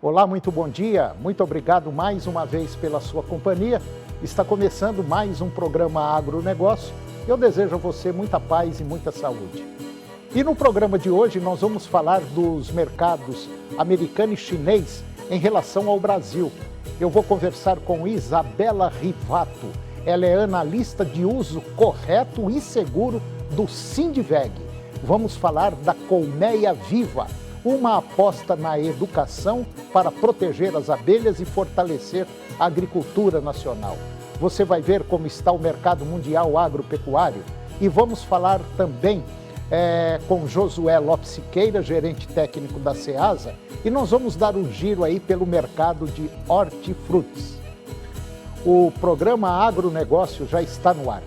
Olá, muito bom dia. Muito obrigado mais uma vez pela sua companhia. Está começando mais um programa Agronegócio. Eu desejo a você muita paz e muita saúde. E no programa de hoje nós vamos falar dos mercados americano e chinês em relação ao Brasil. Eu vou conversar com Isabela Rivato. Ela é analista de uso correto e seguro do Sindiveg. Vamos falar da colmeia viva, uma aposta na educação para proteger as abelhas e fortalecer a agricultura nacional. Você vai ver como está o mercado mundial agropecuário e vamos falar também com Josué Lopes Siqueira, gerente técnico da Ceasa, e nós vamos dar um giro aí pelo mercado de hortifrutis. O programa Agronegócio já está no ar.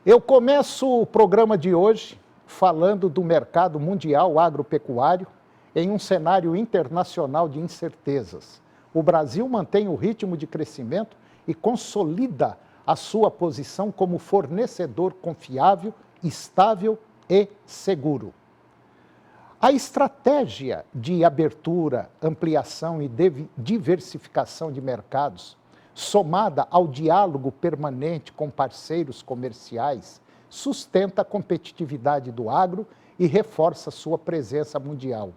Eu começo o programa de hoje falando do mercado mundial agropecuário em um cenário internacional de incertezas. O Brasil mantém o ritmo de crescimento e consolida a sua posição como fornecedor confiável, estável e seguro. A estratégia de abertura, ampliação e diversificação de mercados, somada ao diálogo permanente com parceiros comerciais, sustenta a competitividade do agro e reforça sua presença mundial.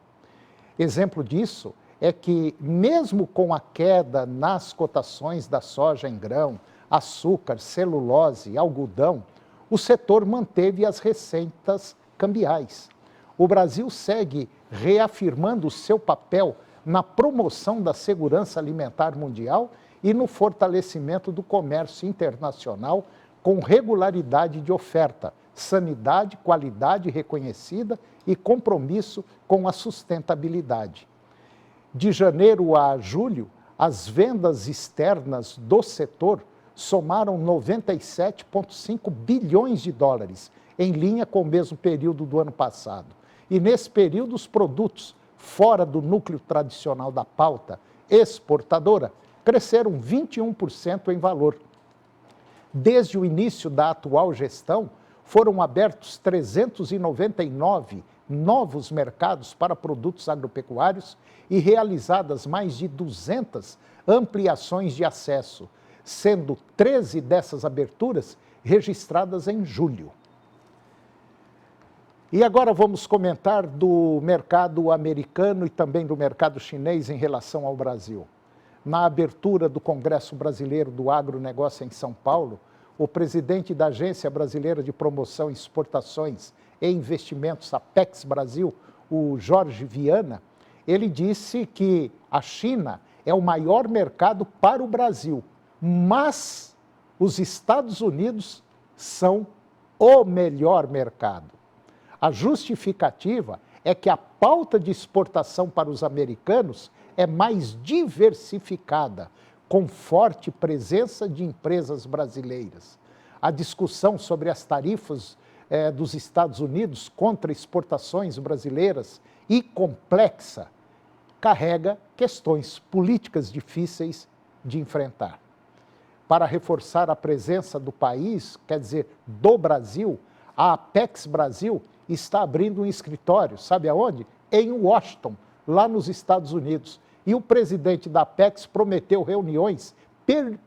Exemplo disso é que, mesmo com a queda nas cotações da soja em grão, açúcar, celulose, algodão, o setor manteve as receitas cambiais. O Brasil segue reafirmando seu papel na promoção da segurança alimentar mundial e no fortalecimento do comércio internacional com regularidade de oferta, sanidade, qualidade reconhecida e compromisso com a sustentabilidade. De janeiro a julho, as vendas externas do setor somaram 97,5 bilhões de dólares, em linha com o mesmo período do ano passado. E nesse período, os produtos fora do núcleo tradicional da pauta exportadora cresceram 21% em valor. Desde o início da atual gestão, foram abertos 399 novos mercados para produtos agropecuários e realizadas mais de 200 ampliações de acesso, sendo 13 dessas aberturas registradas em julho. E agora vamos comentar do mercado americano e também do mercado chinês em relação ao Brasil. Na abertura do Congresso Brasileiro do Agronegócio em São Paulo, o presidente da Agência Brasileira de Promoção, Exportações e Investimentos, Apex Brasil, o Jorge Viana, ele disse que a China é o maior mercado para o Brasil, mas os Estados Unidos são o melhor mercado. A justificativa é que a pauta de exportação para os americanos é mais diversificada, com forte presença de empresas brasileiras. A discussão sobre as tarifas dos Estados Unidos contra exportações brasileiras e complexa carrega questões políticas difíceis de enfrentar. Para reforçar a presença do país, quer dizer, do Brasil, a Apex Brasil está abrindo um escritório, sabe aonde? Em Washington, lá nos Estados Unidos. E o presidente da Apex prometeu reuniões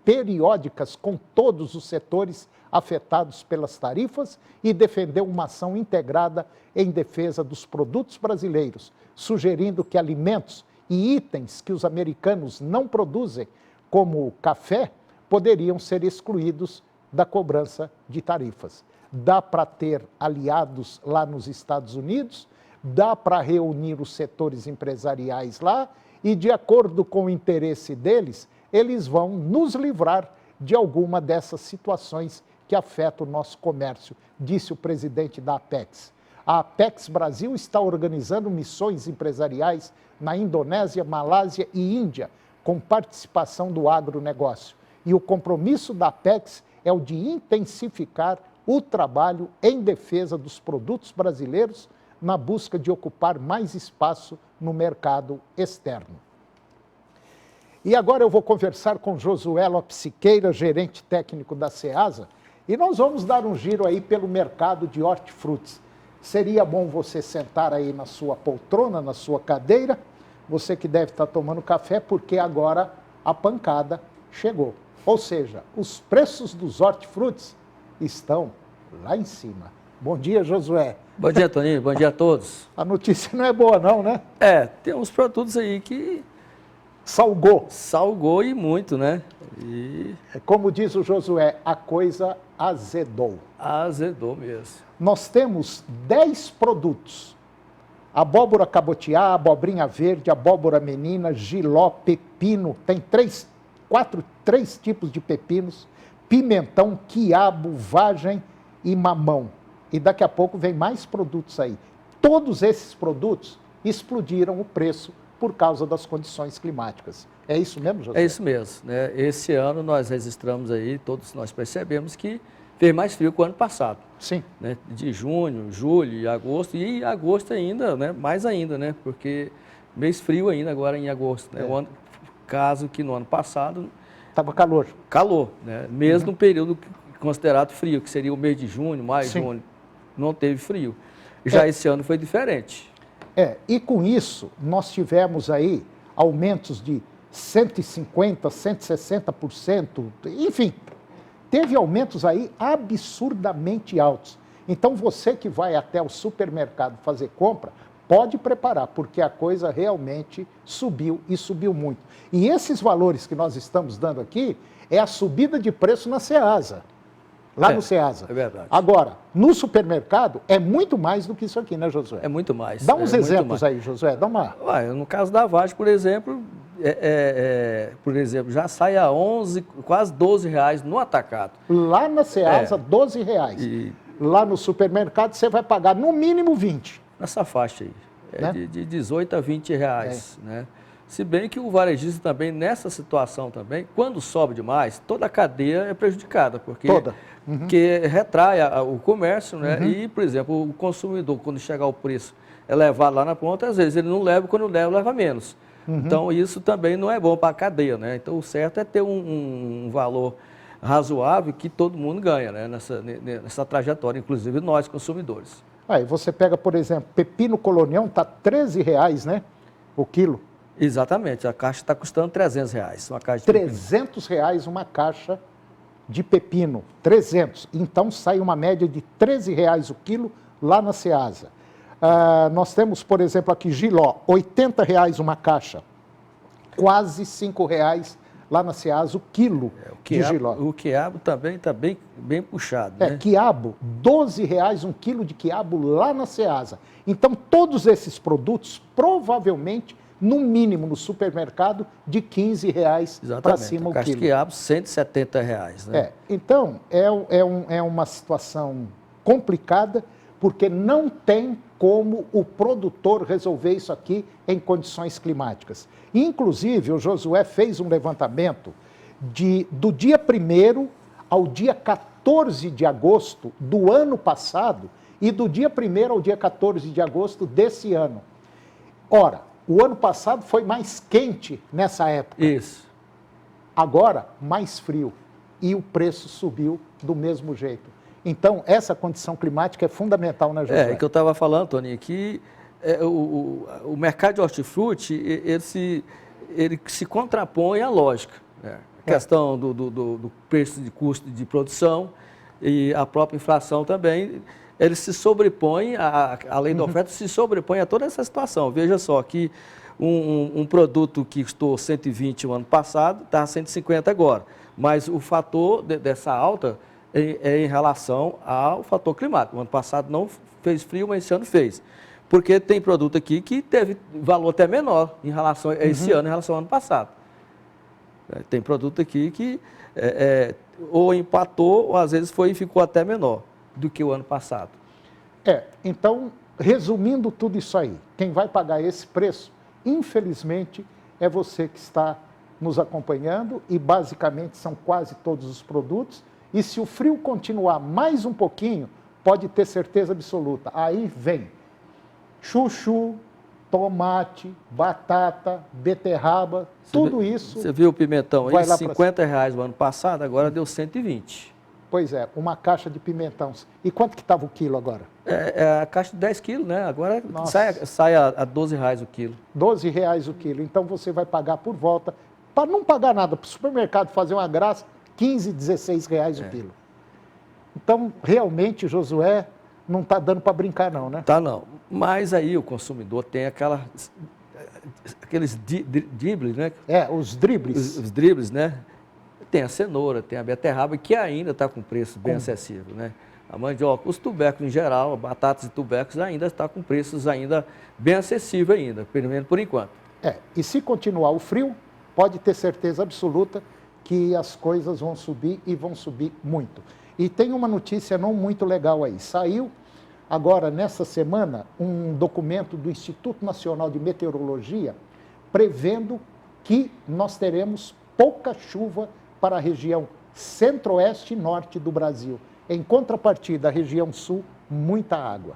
periódicas com todos os setores afetados pelas tarifas e defendeu uma ação integrada em defesa dos produtos brasileiros, sugerindo que alimentos e itens que os americanos não produzem, como café, poderiam ser excluídos da cobrança de tarifas. Dá para ter aliados lá nos Estados Unidos, dá para reunir os setores empresariais lá e, de acordo com o interesse deles, eles vão nos livrar de alguma dessas situações que afetam o nosso comércio, disse o presidente da Apex. A Apex Brasil está organizando missões empresariais na Indonésia, Malásia e Índia, com participação do agronegócio. E o compromisso da Apex é o de intensificar o trabalho em defesa dos produtos brasileiros na busca de ocupar mais espaço no mercado externo. E agora eu vou conversar com Josué Lopes Siqueira, gerente técnico da Ceasa, e nós vamos dar um giro aí pelo mercado de hortifrutis. Seria bom você sentar aí na sua poltrona, na sua cadeira, você que deve estar tomando café, porque agora a pancada chegou. Ou seja, os preços dos hortifrutis estão lá em cima. Bom dia, Josué. Bom dia, Toninho. Bom dia a todos. A notícia não é boa não, né? Tem uns produtos aí que... Salgou e muito, né? Como diz o Josué, a coisa azedou. Azedou mesmo. Nós temos 10 produtos. Abóbora cabotiá, abobrinha verde, abóbora menina, jiló, pepino. Tem três tipos de pepinos. Pimentão, quiabo, vagem e mamão. E daqui a pouco vem mais produtos aí. Todos esses produtos explodiram o preço por causa das condições climáticas. É isso mesmo, José? É isso mesmo, né? Esse ano nós registramos aí, todos nós percebemos que fez mais frio que o ano passado. Sim. Né? De junho, julho e agosto ainda, né? Mais ainda, né? Porque mês frio ainda agora em agosto, né? Caso que no ano passado... Estava calor. Calor, né? Mesmo no período considerado frio, que seria o mês de junho, maio, junho, não teve frio. Já esse ano foi diferente. E com isso, nós tivemos aí aumentos de 150%, 160%, enfim, teve aumentos aí absurdamente altos. Então, você que vai até o supermercado fazer compra, pode preparar, porque a coisa realmente subiu e subiu muito. E esses valores que nós estamos dando aqui é a subida de preço na Ceasa. Lá no Ceasa. É verdade. Agora, no supermercado, é muito mais do que isso aqui, né, Josué? É muito mais. Dá uns exemplos aí, Josué, dá uma... No caso da vagem, por exemplo, já sai a 11, quase 12 reais no atacado. Lá na Ceasa, 12 reais. Lá no supermercado, você vai pagar no mínimo 20. Nessa faixa aí, né? de 18 a 20 reais, né? Se bem que o varejista também, nessa situação também, quando sobe demais, toda a cadeia é prejudicada, porque que retrai o comércio, né? E, por exemplo, o consumidor, quando chegar o preço é levado lá na ponta, às vezes ele não leva, quando leva, leva menos. Então, isso também não é bom para a cadeia, né? Então, o certo é ter um valor razoável que todo mundo ganha, né? Nessa trajetória, inclusive nós, consumidores. Aí você pega, por exemplo, pepino colonião, está R$13, né? O quilo. Exatamente, a caixa está custando R$300, uma caixa de R$300 uma caixa de pepino, 300. Então sai uma média de R$13 o quilo lá na Ceasa. Nós temos, por exemplo, aqui Jiló, R$80 uma caixa, quase R$5 lá na Ceasa o quilo de Jiló. O quiabo também está bem puxado, né? Quiabo, R$12 um quilo de quiabo lá na Ceasa. Então todos esses produtos provavelmente no mínimo no supermercado, de R$15 para cima o quilo. Caixa de quiabo, R$170, né? Então, é uma situação complicada, porque não tem como o produtor resolver isso aqui em condições climáticas. Inclusive, o Josué fez um levantamento do dia 1º ao dia 14 de agosto do ano passado e do dia 1º ao dia 14 de agosto desse ano. Ora, o ano passado foi mais quente nessa época. Isso. Agora, mais frio. E o preço subiu do mesmo jeito. Então, essa condição climática é fundamental, né, José? É que eu estava falando, Toninho, que o mercado de hortifruti, ele se contrapõe à lógica. Né? A questão do preço de custo de produção e a própria inflação também... Ele se sobrepõe, a lei da oferta se sobrepõe a toda essa situação. Veja só que um produto que custou 120 o ano passado, está 150 agora. Mas o fator dessa alta é em relação ao fator climático. O ano passado não fez frio, mas esse ano fez. Porque tem produto aqui que teve valor até menor em relação a esse ano, em relação ao ano passado. Tem produto aqui que ou empatou, ou às vezes ficou até menor do que o ano passado. Então, resumindo tudo isso aí, quem vai pagar esse preço, infelizmente, é você que está nos acompanhando e basicamente são quase todos os produtos. E se o frio continuar mais um pouquinho, pode ter certeza absoluta, aí vem chuchu, tomate, batata, beterraba, tudo isso. Você viu o pimentão aí? Vai lá R$50 o ano passado, agora deu 120. Pois é, uma caixa de pimentão. E quanto que estava o quilo agora? É a caixa de 10 quilos, né? Agora Nossa. sai a R$12 o quilo. R$12 o quilo. Então você vai pagar por volta, para não pagar nada, para o supermercado fazer uma graça, R$15, R$16 o quilo. Então, realmente, Josué, não está dando para brincar não, né? Tá não. Mas aí o consumidor tem aqueles dribles, né? Os dribles. Os dribles, né? Tem a cenoura, tem a beterraba, que ainda está com preço bem acessível, né? A mandioca, os tubérculos em geral, batatas e tubérculos ainda está com preços ainda bem acessíveis ainda, pelo menos por enquanto. E se continuar o frio, pode ter certeza absoluta que as coisas vão subir e vão subir muito. E tem uma notícia não muito legal aí. Saiu agora, nessa semana, um documento do Instituto Nacional de Meteorologia prevendo que nós teremos pouca chuva para a região centro-oeste e norte do Brasil. Em contrapartida, a região sul, muita água.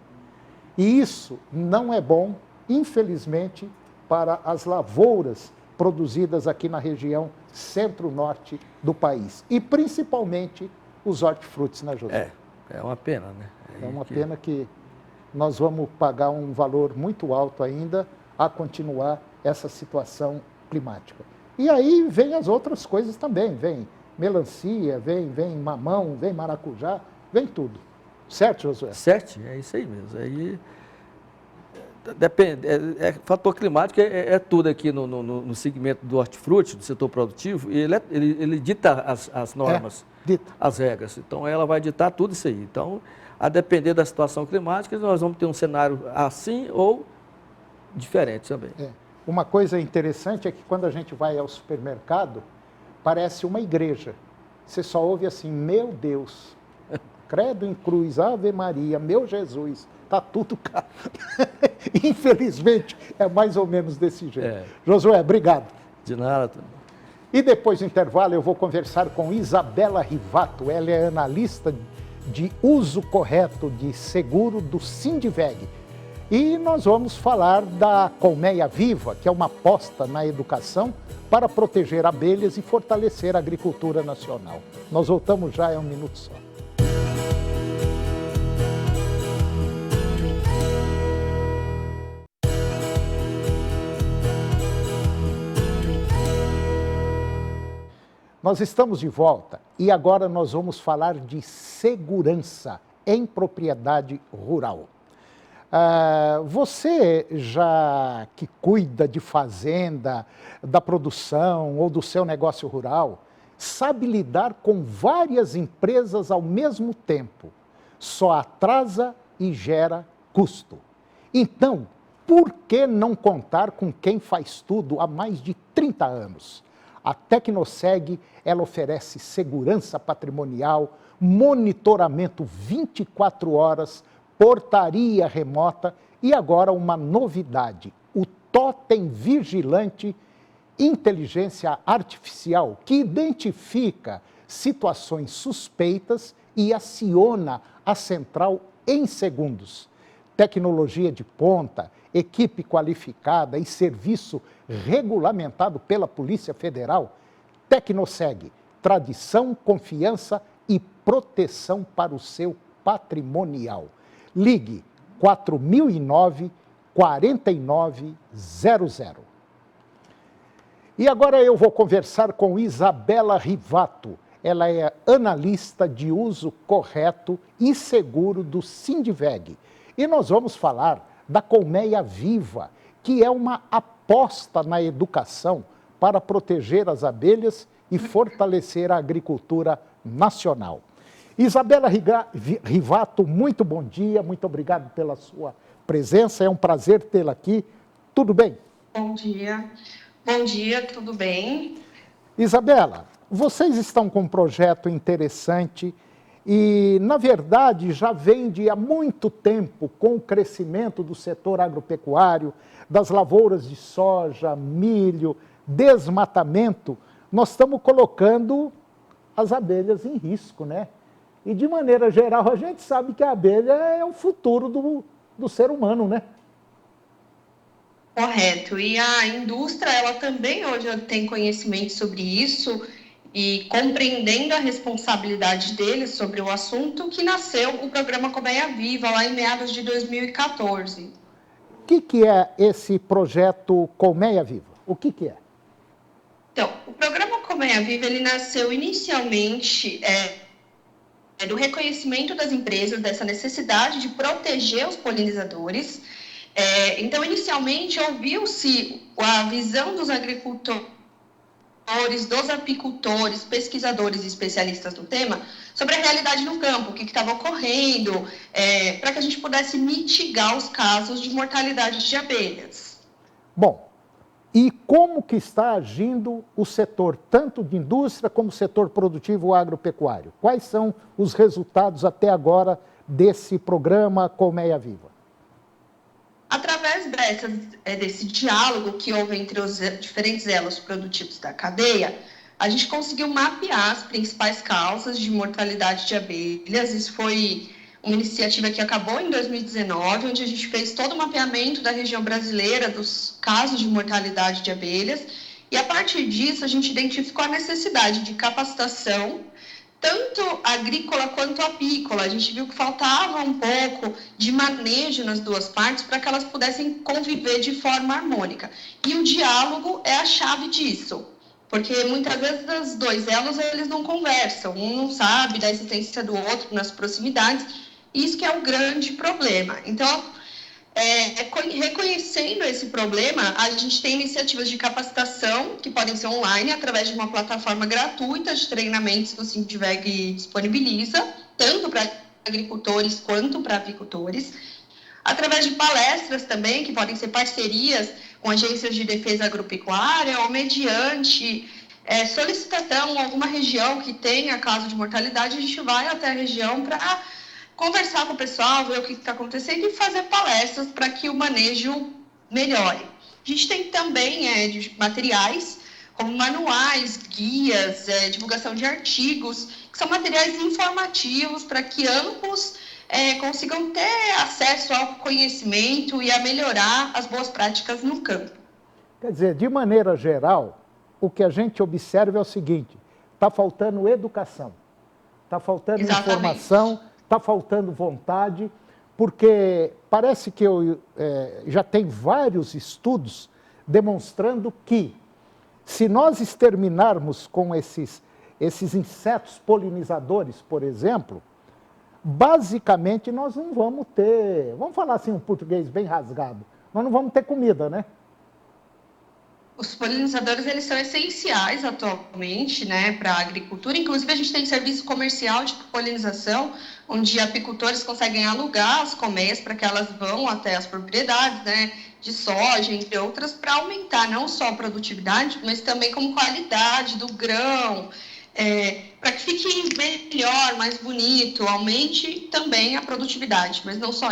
E isso não é bom, infelizmente, para as lavouras produzidas aqui na região centro-norte do país. E principalmente os hortifrutis, né, José? É uma pena, né? É uma pena que nós vamos pagar um valor muito alto ainda a continuar essa situação climática. E aí vem as outras coisas também, vem melancia, vem mamão, vem maracujá, vem tudo. Certo, Josué? Certo, é isso aí mesmo. Aí depende, fator climático é tudo aqui no segmento do hortifruti, do setor produtivo, e ele dita as normas, as regras. Então, ela vai ditar tudo isso aí. Então, a depender da situação climática, nós vamos ter um cenário assim ou diferente também. Uma coisa interessante é que quando a gente vai ao supermercado, parece uma igreja. Você só ouve assim, meu Deus, credo em cruz, Ave Maria, meu Jesus, está tudo caro. Infelizmente, é mais ou menos desse jeito. Josué, obrigado. De nada. E depois do intervalo eu vou conversar com Isabela Rivato, ela é analista de uso correto de seguro do Sindiveg. E nós vamos falar da Colmeia Viva, que é uma aposta na educação para proteger abelhas e fortalecer a agricultura nacional. Nós voltamos já, é um minuto só. Nós estamos de volta e agora nós vamos falar de segurança em propriedade rural. Você já que cuida de fazenda, da produção ou do seu negócio rural, sabe lidar com várias empresas ao mesmo tempo. Só atrasa e gera custo. Então, por que não contar com quem faz tudo há mais de 30 anos? A Tecnoseg, ela oferece segurança patrimonial, monitoramento 24 horas, portaria remota e agora uma novidade, o Totem Vigilante Inteligência Artificial, que identifica situações suspeitas e aciona a central em segundos. Tecnologia de ponta, equipe qualificada e serviço regulamentado pela Polícia Federal. Tecnoseg, tradição, confiança e proteção para o seu patrimonial. Ligue 4009-4900. E agora eu vou conversar com Isabela Rivato. Ela é analista de uso correto e seguro do Sindiveg. E nós vamos falar da Colmeia Viva, que é uma aposta na educação para proteger as abelhas e fortalecer a agricultura nacional. Isabela Rivato, muito bom dia, muito obrigado pela sua presença, é um prazer tê-la aqui. Tudo bem? Bom dia, tudo bem? Isabela, vocês estão com um projeto interessante e, na verdade, já vem de há muito tempo com o crescimento do setor agropecuário, das lavouras de soja, milho, desmatamento, nós estamos colocando as abelhas em risco, né? E, de maneira geral, a gente sabe que a abelha é o futuro do ser humano, né? Correto. E a indústria, ela também hoje tem conhecimento sobre isso e compreendendo a responsabilidade deles sobre o assunto, que nasceu o programa Colmeia Viva, lá em meados de 2014. O que é esse projeto Colmeia Viva? O que é? Então, o programa Colmeia Viva, ele nasceu inicialmente do reconhecimento das empresas, dessa necessidade de proteger os polinizadores. Então, inicialmente, ouviu-se a visão dos agricultores, dos apicultores, pesquisadores e especialistas no tema, sobre a realidade no campo, o que estava ocorrendo, para que a gente pudesse mitigar os casos de mortalidade de abelhas. Bom, e como que está agindo o setor, tanto de indústria como o setor produtivo agropecuário? Quais são os resultados até agora desse programa Colmeia Viva? Através desse diálogo que houve entre os diferentes elos produtivos da cadeia, a gente conseguiu mapear as principais causas de mortalidade de abelhas. Isso foi uma iniciativa que acabou em 2019, onde a gente fez todo o mapeamento da região brasileira dos casos de mortalidade de abelhas. E, a partir disso, a gente identificou a necessidade de capacitação, tanto agrícola quanto apícola. A gente viu que faltava um pouco de manejo nas duas partes para que elas pudessem conviver de forma harmônica. E o diálogo é a chave disso, porque muitas vezes os dois elos eles não conversam, um não sabe da existência do outro nas proximidades, e isso que é o grande problema. Então, reconhecendo esse problema, a gente tem iniciativas de capacitação que podem ser online, através de uma plataforma gratuita de treinamentos que o Sindveg disponibiliza, tanto para agricultores quanto para apicultores, através de palestras também, que podem ser parcerias com agências de defesa agropecuária ou mediante solicitação em alguma região que tenha caso de mortalidade, a gente vai até a região para conversar com o pessoal, ver o que está acontecendo e fazer palestras para que o manejo melhore. A gente tem também materiais, como manuais, guias, divulgação de artigos, que são materiais informativos para que ambos consigam ter acesso ao conhecimento e a melhorar as boas práticas no campo. Quer dizer, de maneira geral, o que a gente observa é o seguinte: está faltando educação, está faltando informação, está faltando vontade, porque parece que já tem vários estudos demonstrando que, se nós exterminarmos com esses insetos polinizadores, por exemplo, basicamente nós não vamos ter, vamos falar assim um português bem rasgado, nós não vamos ter comida, né? Os polinizadores, eles são essenciais atualmente, né, para a agricultura. Inclusive, a gente tem serviço comercial de polinização, onde apicultores conseguem alugar as colmeias para que elas vão até as propriedades, né, de soja, entre outras, para aumentar não só a produtividade, mas também como qualidade do grão, para que fique melhor, mais bonito, aumente também a produtividade, mas não só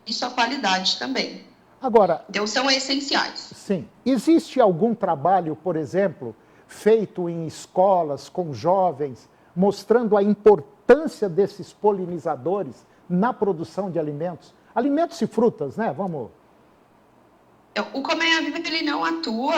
isso, a qualidade também. Agora, então, são essenciais. Sim. Existe algum trabalho, por exemplo, feito em escolas com jovens, mostrando a importância desses polinizadores na produção de alimentos? Alimentos e frutas, né? Vamos... O Colmeia Viva, ele não atua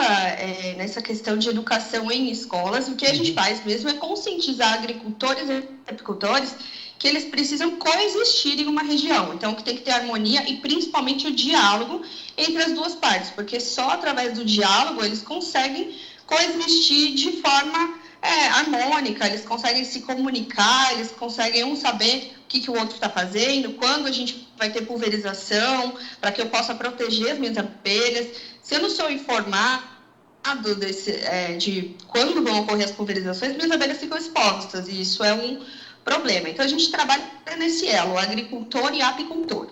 nessa questão de educação em escolas. O que a gente faz mesmo é conscientizar agricultores e apicultores que eles precisam coexistir em uma região. Então, que tem que ter harmonia e principalmente o diálogo entre as duas partes, porque só através do diálogo eles conseguem coexistir de forma harmônica, eles conseguem se comunicar, eles conseguem um saber o que o outro está fazendo, quando a gente vai ter pulverização, para que eu possa proteger as minhas abelhas. Se eu não sou informado de quando vão ocorrer as pulverizações, minhas abelhas ficam expostas, e isso é um problema. Então, a gente trabalha nesse elo, agricultor e apicultor.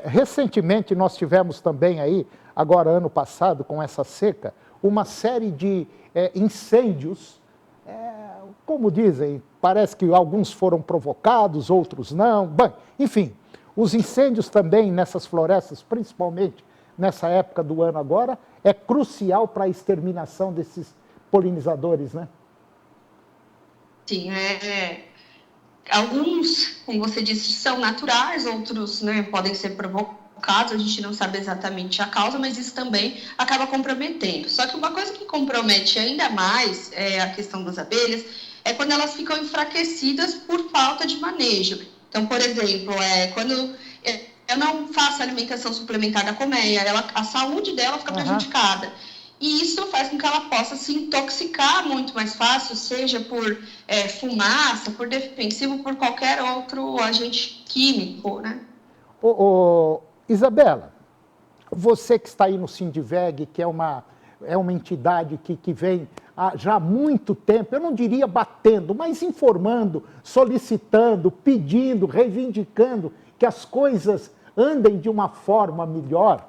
Recentemente nós tivemos também aí, agora ano passado, com essa seca, uma série de incêndios, como dizem, parece que alguns foram provocados, outros não. Bem, enfim, os incêndios também nessas florestas, principalmente nessa época do ano agora, é crucial para a exterminação desses polinizadores, né? Sim, alguns, como você disse, são naturais, outros, né, podem ser provocados. caso, a gente não sabe exatamente a causa, mas isso também acaba comprometendo. Só que uma coisa que compromete ainda mais a questão das abelhas é quando elas ficam enfraquecidas por falta de manejo. Então, por exemplo, quando eu não faço alimentação suplementar da colmeia, a saúde dela fica prejudicada. E isso faz com que ela possa se intoxicar muito mais fácil, seja por fumaça, por defensivo, por qualquer outro agente químico, né? Isabela, você que está aí no Sindiveg, que é uma entidade que vem já há muito tempo, eu não diria batendo, mas informando, solicitando, pedindo, reivindicando que as coisas andem de uma forma melhor,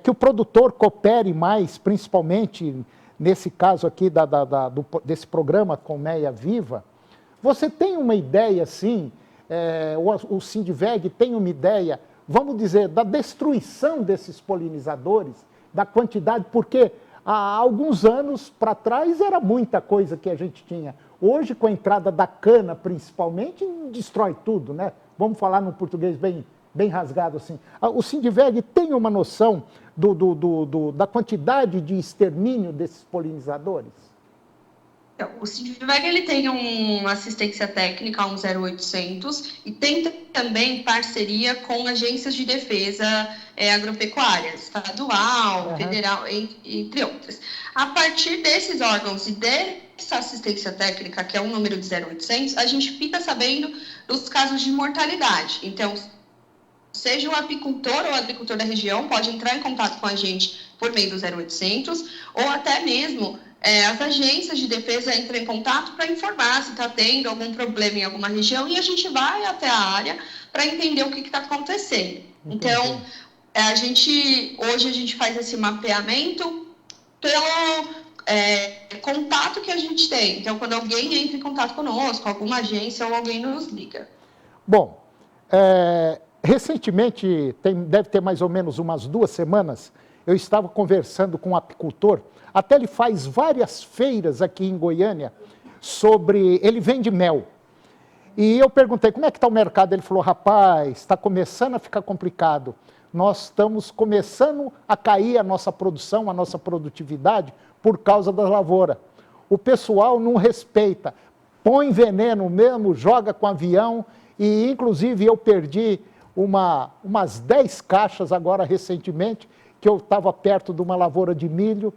que o produtor coopere mais, principalmente nesse caso aqui desse programa Colmeia Viva. Você tem uma ideia, assim, o Sindiveg tem uma ideia, vamos dizer, da destruição desses polinizadores, da quantidade, porque há alguns anos para trás era muita coisa que a gente tinha. Hoje, com a entrada da cana, principalmente, destrói tudo, né? Vamos falar num português bem rasgado assim. O Sindiveg tem uma noção da quantidade de extermínio desses polinizadores? O Sindiveg ele tem uma assistência técnica, um 0800, e tem também parceria com agências de defesa agropecuária, estadual, federal, entre outras. A partir desses órgãos e dessa assistência técnica, que é um número de 0800, a gente fica sabendo dos casos de mortalidade. Então, seja o apicultor ou o agricultor da região pode entrar em contato com a gente por meio do 0800, ou até mesmo as agências de defesa entram em contato para informar se está tendo algum problema em alguma região, e a gente vai até a área para entender o que está acontecendo. Entendi. Então, hoje a gente faz esse mapeamento pelo contato que a gente tem. Então, quando alguém entra em contato conosco, alguma agência ou alguém nos liga. Bom, recentemente, deve ter mais ou menos umas 2 semanas, eu estava conversando com um apicultor, até ele faz várias feiras aqui em Goiânia, ele vende mel. E eu perguntei, como é que está o mercado? Ele falou, rapaz, está começando a ficar complicado. Nós estamos começando a cair a nossa produção, a nossa produtividade, por causa da lavoura. O pessoal não respeita, põe veneno mesmo, joga com avião, e inclusive eu perdi umas 10 caixas agora recentemente, que eu estava perto de uma lavoura de milho,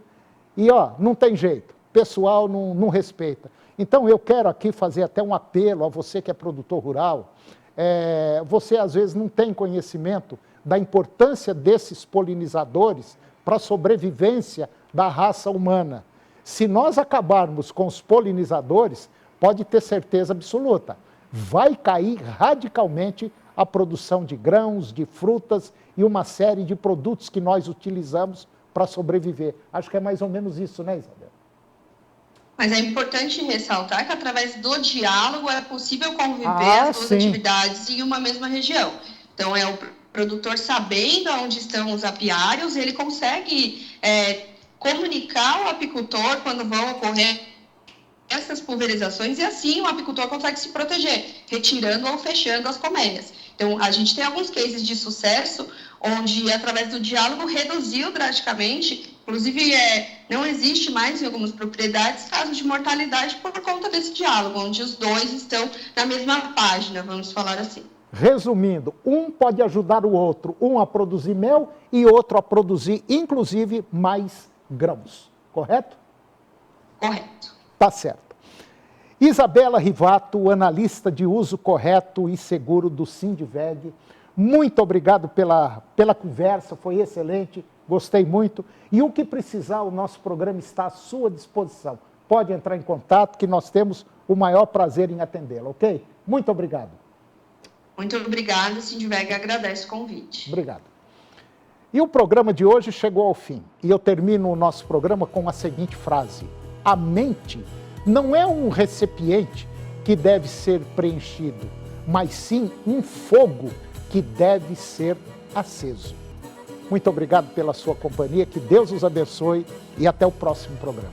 e não tem jeito, o pessoal não respeita. Então eu quero aqui fazer até um apelo a você que é produtor rural, você às vezes não tem conhecimento da importância desses polinizadores para a sobrevivência da raça humana. Se nós acabarmos com os polinizadores, pode ter certeza absoluta, vai cair radicalmente a produção de grãos, de frutas e uma série de produtos que nós utilizamos para sobreviver. Acho que é mais ou menos isso, né, Isabela? Mas é importante ressaltar que através do diálogo é possível conviver as duas atividades em uma mesma região. Então, o produtor sabendo onde estão os apiários, ele consegue comunicar ao apicultor quando vão ocorrer essas pulverizações, e assim o apicultor consegue se proteger, retirando ou fechando as colmeias. Então, a gente tem alguns cases de sucesso, onde, através do diálogo, reduziu drasticamente, inclusive não existe mais em algumas propriedades casos de mortalidade por conta desse diálogo, onde os dois estão na mesma página, vamos falar assim. Resumindo, um pode ajudar o outro, um a produzir mel e outro a produzir, inclusive, mais grãos, correto? Correto. Tá certo. Isabela Rivato, analista de uso correto e seguro do Sindiveg, muito obrigado pela conversa, foi excelente, gostei muito. E o que precisar, o nosso programa está à sua disposição. Pode entrar em contato, que nós temos o maior prazer em atendê-la, ok? Muito obrigado. Muito obrigada, Sindiveg agradece o convite. Obrigado. E o programa de hoje chegou ao fim. E eu termino o nosso programa com a seguinte frase: a mente não é um recipiente que deve ser preenchido, mas sim um fogo que deve ser aceso. Muito obrigado pela sua companhia, que Deus os abençoe e até o próximo programa.